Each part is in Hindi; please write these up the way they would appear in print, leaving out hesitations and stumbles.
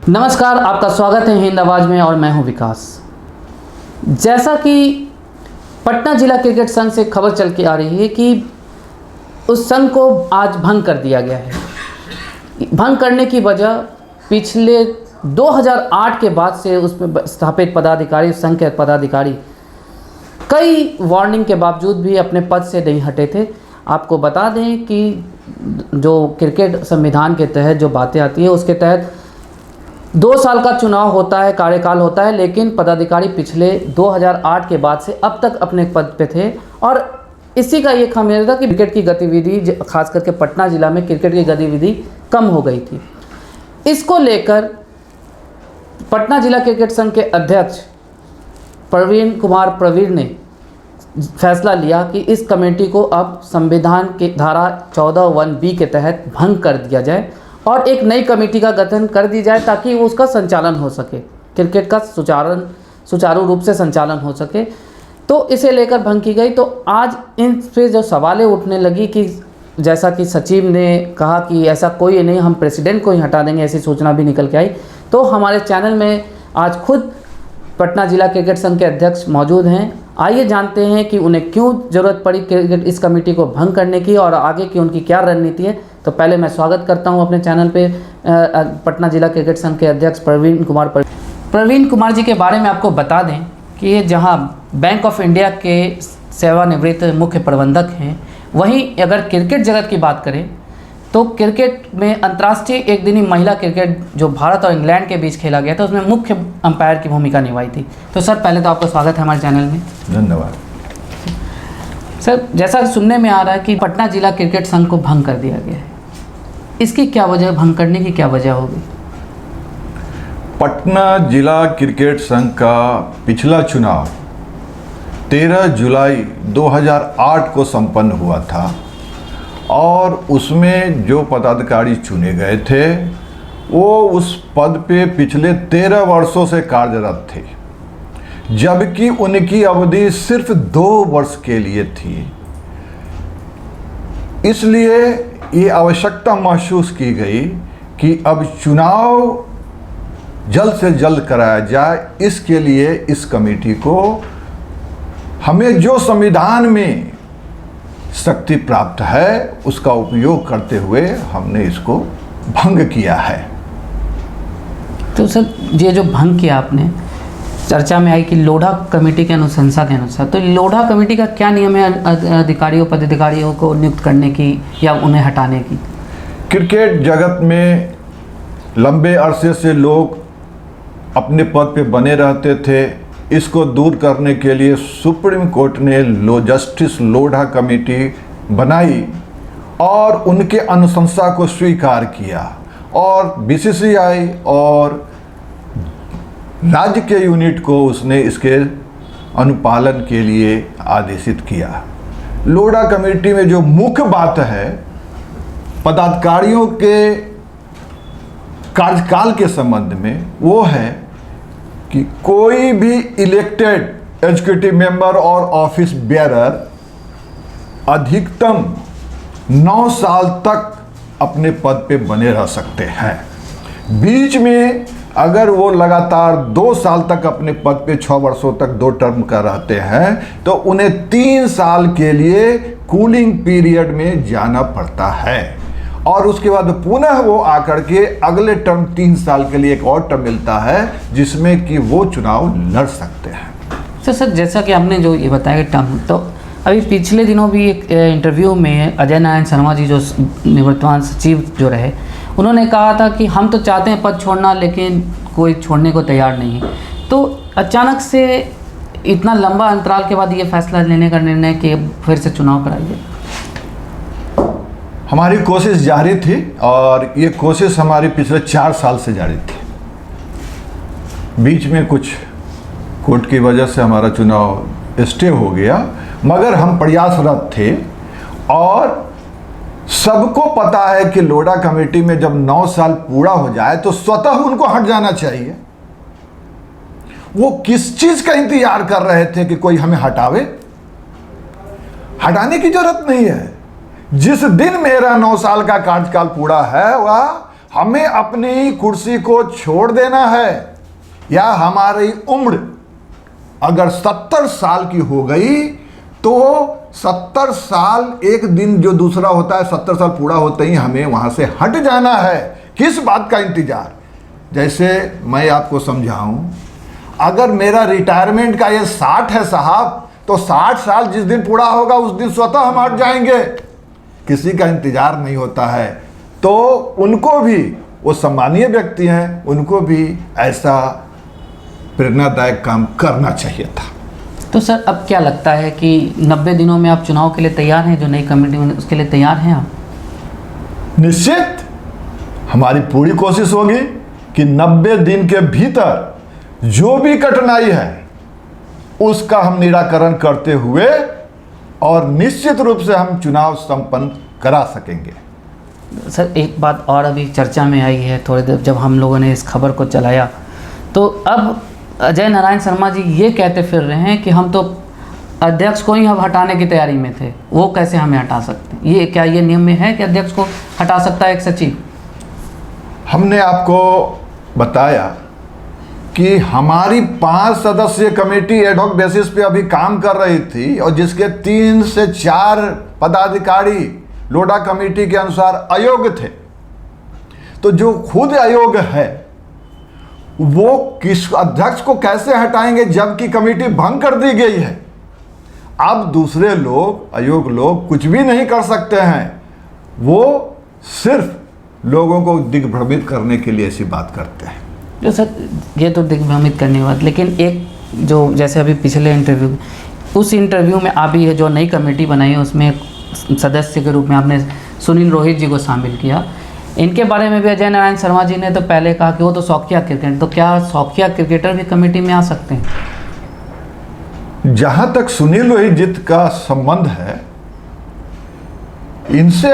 नमस्कार, आपका स्वागत है हिंद आवाज़ में और मैं हूं विकास। जैसा कि पटना जिला क्रिकेट संघ से खबर चल के आ रही है कि उस संघ को आज भंग कर दिया गया है। भंग करने की वजह पिछले 2008 के बाद से उसमें स्थापित पदाधिकारी, संघ के पदाधिकारी कई वार्निंग के बावजूद भी अपने पद से नहीं हटे थे। आपको बता दें कि जो क्रिकेट संविधान के तहत जो बातें आती है उसके तहत 2 साल का चुनाव होता है, कार्यकाल होता है, लेकिन पदाधिकारी पिछले 2008 के बाद से अब तक अपने पद पे थे और इसी का ये खामियाजा था कि क्रिकेट की गतिविधि, खास करके पटना ज़िला में क्रिकेट की गतिविधि कम हो गई थी। इसको लेकर पटना जिला क्रिकेट संघ के अध्यक्ष प्रवीण कुमार प्रवीण ने फैसला लिया कि इस कमेटी को अब संविधान की धारा 14(1)(b) के तहत भंग कर दिया जाए और एक नई कमेटी का गठन कर दी जाए ताकि उसका संचालन हो सके, क्रिकेट का सुचारू रूप से संचालन हो सके। तो इसे लेकर भंग की गई। तो आज इन पे जो सवालें उठने लगी कि जैसा कि सचिव ने कहा कि ऐसा कोई नहीं, हम प्रेसिडेंट को ही हटा देंगे, ऐसी सूचना भी निकल के आई। तो हमारे चैनल में आज खुद पटना जिला क्रिकेट संघ के अध्यक्ष मौजूद हैं। आइए जानते हैं कि उन्हें क्यों ज़रूरत पड़ी क्रिकेट इस कमेटी को भंग करने की और आगे की उनकी क्या रणनीति है। तो पहले मैं स्वागत करता हूं अपने चैनल पे पटना जिला क्रिकेट संघ के अध्यक्ष प्रवीण कुमार जी के बारे में आपको बता दें कि ये जहां बैंक ऑफ इंडिया के सेवानिवृत्त मुख्य प्रबंधक हैं, वहीं अगर क्रिकेट जगत की बात करें तो क्रिकेट में अंतर्राष्ट्रीय एक दिनी महिला क्रिकेट जो भारत और इंग्लैंड के बीच खेला गया था उसमें मुख्य अंपायर की भूमिका निभाई थी। तो सर, पहले तो आपका स्वागत है हमारे चैनल में। धन्यवाद सर, जैसा सुनने में आ रहा है कि पटना जिला क्रिकेट संघ को भंग कर दिया गया है, इसकी क्या वजह, भंग करने की क्या वजह होगी? पटना जिला क्रिकेट संघ का पिछला चुनाव 13 जुलाई 2008 को संपन्न हुआ था और उसमें जो पदाधिकारी चुने गए थे वो उस पद पे पिछले 13 वर्षों से कार्यरत थे, जबकि उनकी अवधि सिर्फ 2 वर्ष के लिए थी। इसलिए ये आवश्यकता महसूस की गई कि अब चुनाव जल्द से जल्द कराया जाए। इसके लिए इस कमेटी को हमें जो संविधान में शक्ति प्राप्त है उसका उपयोग करते हुए हमने इसको भंग किया है। तो सर, ये जो भंग किया आपने, चर्चा में आई कि लोढ़ा कमेटी के अनुशंसा के अनुसार, तो लोढ़ा कमेटी का क्या नियम है अधिकारियों पदाधिकारियों को नियुक्त करने की या उन्हें हटाने की? क्रिकेट जगत में लंबे अरसे से लोग अपने पद पे बने रहते थे। इसको दूर करने के लिए सुप्रीम कोर्ट ने जस्टिस लोढ़ा कमेटी बनाई और उनके अनुशंसा को स्वीकार किया और बीसीसीआई और राज्य के यूनिट को उसने इसके अनुपालन के लिए आदेशित किया। लोढ़ा कमेटी में जो मुख्य बात है पदाधिकारियों के कार्यकाल के संबंध में, वो है कि कोई भी इलेक्टेड एग्जीक्यूटिव मेंबर और ऑफिस बेयरर अधिकतम 9 साल तक अपने पद पे बने रह सकते हैं। बीच में अगर वो लगातार 2 साल तक अपने पद पे 6 वर्षों तक 2 टर्म का रहते हैं तो उन्हें 3 साल के लिए कूलिंग पीरियड में जाना पड़ता है और उसके बाद पुनः वो आकर के अगले टर्म 3 साल के लिए एक और टर्म मिलता है जिसमें कि वो चुनाव लड़ सकते हैं। तो सर, जैसा कि आपने जो ये बताया टर्म, तो अभी पिछले दिनों भी एक इंटरव्यू में अजय नारायण शर्मा जी जो निवर्तमान सचिव जो रहे, उन्होंने कहा था कि हम तो चाहते हैं पद छोड़ना लेकिन कोई छोड़ने को तैयार नहीं है। तो अचानक से इतना लंबा अंतराल के बाद ये फैसला लेने का निर्णय कि फिर से चुनाव कराइए? हमारी कोशिश जारी थी और ये कोशिश हमारी पिछले 4 साल से जारी थी। बीच में कुछ कोर्ट की वजह से हमारा चुनाव स्टे हो गया, मगर हम प्रयासरत थे और सबको पता है कि लोढ़ा कमेटी में जब 9 साल पूरा हो जाए तो स्वतः उनको हट जाना चाहिए। वो किस चीज का इंतजार कर रहे थे कि कोई हमें हटावे? हटाने की जरूरत नहीं है। जिस दिन मेरा 9 साल का कार्यकाल पूरा है वह हमें अपनी कुर्सी को छोड़ देना है, या हमारी उम्र अगर 70 साल की हो गई तो 70 साल एक दिन जो दूसरा होता है, 70 साल पूरा होते ही हमें वहां से हट जाना है। किस बात का इंतजार? जैसे मैं आपको समझाऊं, अगर मेरा रिटायरमेंट का ये 60 है साहब, तो 60 साल जिस दिन पूरा होगा उस दिन स्वतः हम हट जाएंगे। किसी का इंतजार नहीं होता है। तो उनको भी, वो सम्मानीय व्यक्ति हैं, उनको भी ऐसा प्रेरणादायक काम करना चाहिए था। तो सर अब क्या लगता है कि 90 दिनों में आप चुनाव के लिए तैयार हैं? जो नई कमेटी बनी उसके लिए तैयार हैं आप? निश्चित हमारी पूरी कोशिश होगी कि 90 दिन के भीतर जो भी कठिनाई है उसका हम निराकरण करते हुए और निश्चित रूप से हम चुनाव संपन्न करा सकेंगे। सर एक बात और अभी चर्चा में आई है थोड़ी देर जब हम लोगों ने इस खबर को चलाया, तो अब अजय नारायण शर्मा जी ये कहते फिर रहे हैं कि हम तो अध्यक्ष को ही अब हटाने की तैयारी में थे, वो कैसे हमें हटा सकते हैं? ये क्या ये नियम में है कि अध्यक्ष को हटा सकता है एक सचिव? हमने आपको बताया कि हमारी 5 सदस्यीय कमेटी एडहॉक बेसिस पे अभी काम कर रही थी और जिसके 3 से 4 पदाधिकारी लोढ़ा कमेटी के अनुसार अयोग्य थे। तो जो खुद अयोग्य है वो किस अध्यक्ष को कैसे हटाएंगे जबकि कमेटी भंग कर दी गई है? अब दूसरे लोग, अयोग्य लोग कुछ भी नहीं कर सकते हैं, वो सिर्फ लोगों को दिग्भ्रमित करने के लिए ऐसी बात करते हैं। जो सर ये तो दिग्भ्रमित करने की बात, लेकिन एक जो जैसे अभी पिछले इंटरव्यू, उस इंटरव्यू में अभी जो नई कमेटी बनाई है उसमें सदस्य के रूप में आपने सुनील रोहित जी को शामिल किया। इनके बारे में भी अजय नारायण शर्मा जी ने तो पहले कहा कि वो तो शौकिया क्रिकेट, तो क्या शौकिया क्रिकेटर भी कमेटी में आ सकते हैं? जहां तक सुनील रोहित जी का संबंध है, इनसे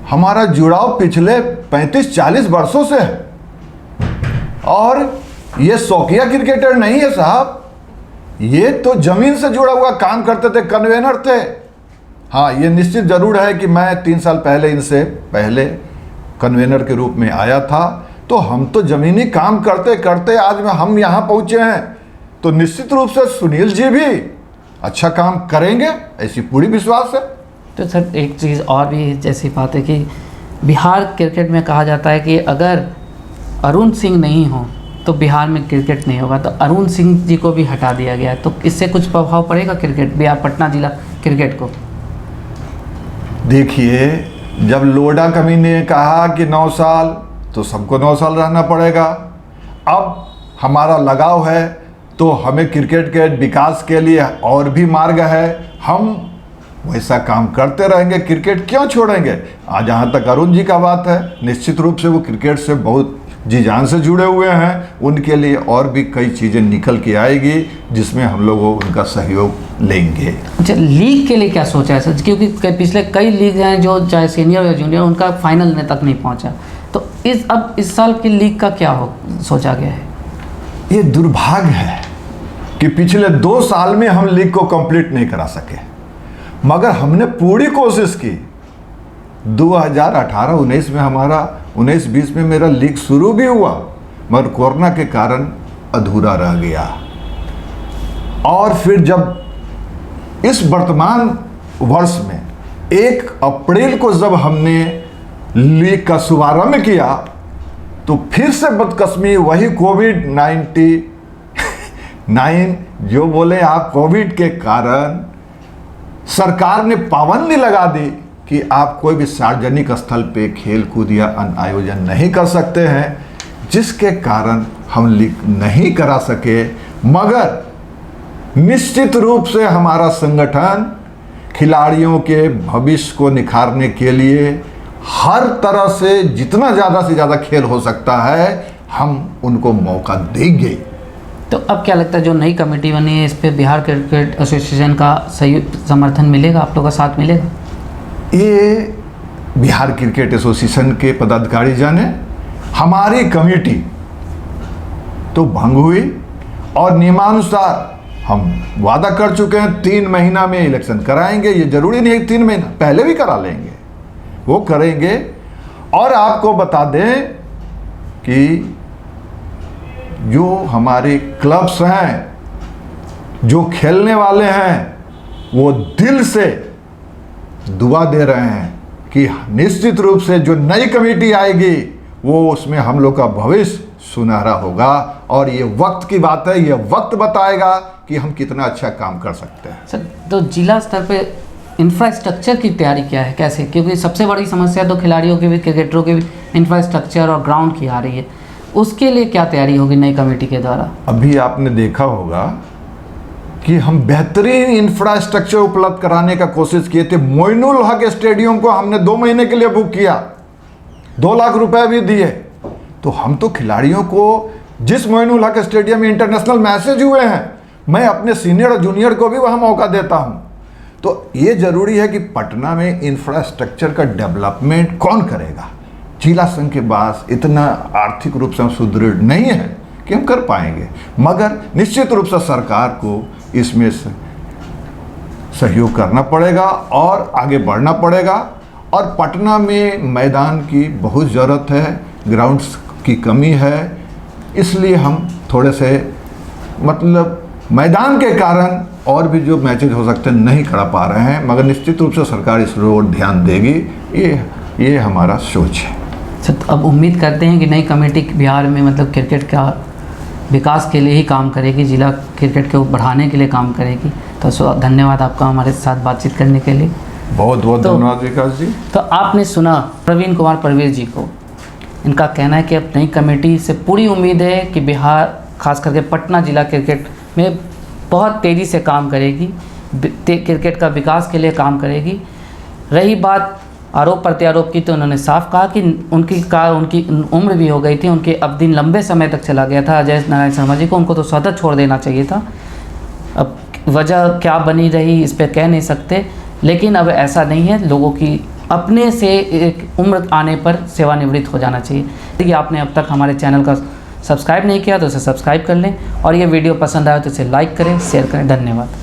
हमारा जुड़ाव पिछले 35-40 वर्षों से है और ये शौकिया क्रिकेटर नहीं है साहब, ये तो जमीन से जुड़ा हुआ काम करते थे, कन्वेनर थे। हाँ, ये निश्चित जरूर है कि मैं 3 साल पहले इनसे पहले कन्वेनर के रूप में आया था, तो हम तो जमीनी काम करते करते आज में हम यहाँ पहुँचे हैं। तो निश्चित रूप से सुनील जी भी अच्छा काम करेंगे, ऐसी पूरी विश्वास है। तो सर एक चीज़ और भी जैसी बात है कि बिहार क्रिकेट में कहा जाता है कि अगर अरुण सिंह नहीं हो तो बिहार में क्रिकेट नहीं होगा, तो अरुण सिंह जी को भी हटा दिया गया है, तो इससे कुछ प्रभाव पड़ेगा क्रिकेट, बिहार पटना जिला क्रिकेट को? देखिए, जब लोढ़ा कमेटी ने कहा कि 9 साल, तो सबको 9 साल रहना पड़ेगा। अब हमारा लगाव है तो हमें क्रिकेट के विकास के लिए और भी मार्ग है, हम वैसा काम करते रहेंगे, क्रिकेट क्यों छोड़ेंगे। आज जहाँ तक अरुण जी का बात है, निश्चित रूप से वो क्रिकेट से बहुत जी जान से जुड़े हुए हैं, उनके लिए और भी कई चीज़ें निकल के आएगी जिसमें हम लोग उनका सहयोग लेंगे। अच्छा, लीग के लिए क्या सोचा है सर? क्योंकि पिछले कई लीग हैं जो चाहे सीनियर या जूनियर उनका फाइनल तक नहीं पहुंचा, तो इस साल की लीग का क्या सोचा गया है? ये दुर्भाग्य है कि पिछले 2 साल में हम लीग को कंप्लीट नहीं करा सके, मगर हमने पूरी कोशिश की। 2018-19 में हमारा 19-20 में मेरा लीग शुरू भी हुआ, मगर कोरोना के कारण अधूरा रह गया। और फिर जब इस वर्तमान वर्ष में 1 अप्रैल को जब हमने लीग का शुभारंभ किया, तो फिर से बदकिस्मती वही कोविड-19 जो बोले आप, कोविड के कारण सरकार ने पाबंदी लगा दी कि आप कोई भी सार्वजनिक स्थल पे खेल कूद या अन्य आयोजन नहीं कर सकते हैं, जिसके कारण हम लीग नहीं करा सके। मगर निश्चित रूप से हमारा संगठन खिलाड़ियों के भविष्य को निखारने के लिए हर तरह से जितना ज़्यादा से ज़्यादा खेल हो सकता है हम उनको मौका देंगे। तो अब क्या लगता है जो नई कमेटी बनी है इस पे बिहार क्रिकेट एसोसिएशन का सही समर्थन मिलेगा, आप लोगों का साथ मिलेगा? ये बिहार क्रिकेट एसोसिएशन के पदाधिकारी जाने, हमारी कमेटी तो भंग हुई और नियमानुसार हम वादा कर चुके हैं 3 महीना में इलेक्शन कराएंगे। ये जरूरी नहीं है 3 महीना, पहले भी करा लेंगे, वो करेंगे। और आपको बता दें कि जो हमारे क्लब्स हैं, जो खेलने वाले हैं, वो दिल से दुआ दे रहे हैं कि निश्चित रूप से जो नई कमेटी आएगी वो उसमें हम लोग का भविष्य सुनहरा होगा। और ये वक्त की बात है, ये वक्त बताएगा कि हम कितना अच्छा काम कर सकते हैं। सर, तो जिला स्तर पे इंफ्रास्ट्रक्चर की तैयारी क्या है, कैसे? क्योंकि सबसे बड़ी समस्या तो खिलाड़ियों की भी, क्रिकेटरों की भी इंफ्रास्ट्रक्चर और ग्राउंड की आ रही है। उसके लिए क्या तैयारी होगी नई कमेटी के द्वारा? अभी आपने देखा होगा कि हम बेहतरीन इंफ्रास्ट्रक्चर उपलब्ध कराने का कोशिश किए थे। मोइनुल हक स्टेडियम को हमने 2 महीने के लिए बुक किया, 2 लाख रुपए भी दिए। तो हम तो खिलाड़ियों को, जिस मोइनुल हक स्टेडियम में इंटरनेशनल मैचेज हुए हैं, मैं अपने सीनियर और जूनियर को भी वहाँ मौका देता हूँ। तो ये ज़रूरी है कि पटना में इंफ्रास्ट्रक्चर का डेवलपमेंट कौन करेगा? जिला संघ के पास इतना आर्थिक रूप से हम सुदृढ़ नहीं है कि हम कर पाएंगे, मगर निश्चित रूप से सरकार को इसमें सहयोग करना पड़ेगा और आगे बढ़ना पड़ेगा। और पटना में मैदान की बहुत ज़रूरत है, ग्राउंड्स की कमी है, इसलिए हम थोड़े से मतलब मैदान के कारण और भी जो मैचेज हो सकते हैं नहीं करा पा रहे हैं, मगर निश्चित रूप से सरकार इस ओर ध्यान देगी। ये हमारा सोच है। सर, तो अब उम्मीद करते हैं कि नई कमेटी बिहार में मतलब क्रिकेट का विकास के लिए ही काम करेगी, जिला क्रिकेट को बढ़ाने के लिए काम करेगी। तो धन्यवाद आपका हमारे साथ बातचीत करने के लिए। बहुत बहुत धन्यवाद विकास जी। तो आपने सुना प्रवीण कुमार परवीर जी को। इनका कहना है कि अब नई कमेटी से पूरी उम्मीद है कि बिहार, खास करके पटना जिला क्रिकेट में बहुत तेज़ी से काम करेगी, क्रिकेट का विकास के लिए काम करेगी। रही बात आरोप प्रत्यारोप की, तो उन्होंने साफ कहा कि उनकी उम्र भी हो गई थी, उनके अब दिन लंबे समय तक चला गया था अजय नारायण शर्मा जी को, उनको तो स्वतः छोड़ देना चाहिए था। अब वजह क्या बनी रही इस पर कह नहीं सकते, लेकिन अब ऐसा नहीं है। लोगों की अपने से एक उम्र आने पर सेवानिवृत्त हो जाना चाहिए। यदि आपने अब तक हमारे चैनल का सब्सक्राइब नहीं किया तो उसे सब्सक्राइब कर लें, और ये वीडियो पसंद आया तो इसे लाइक करें, शेयर करें। धन्यवाद।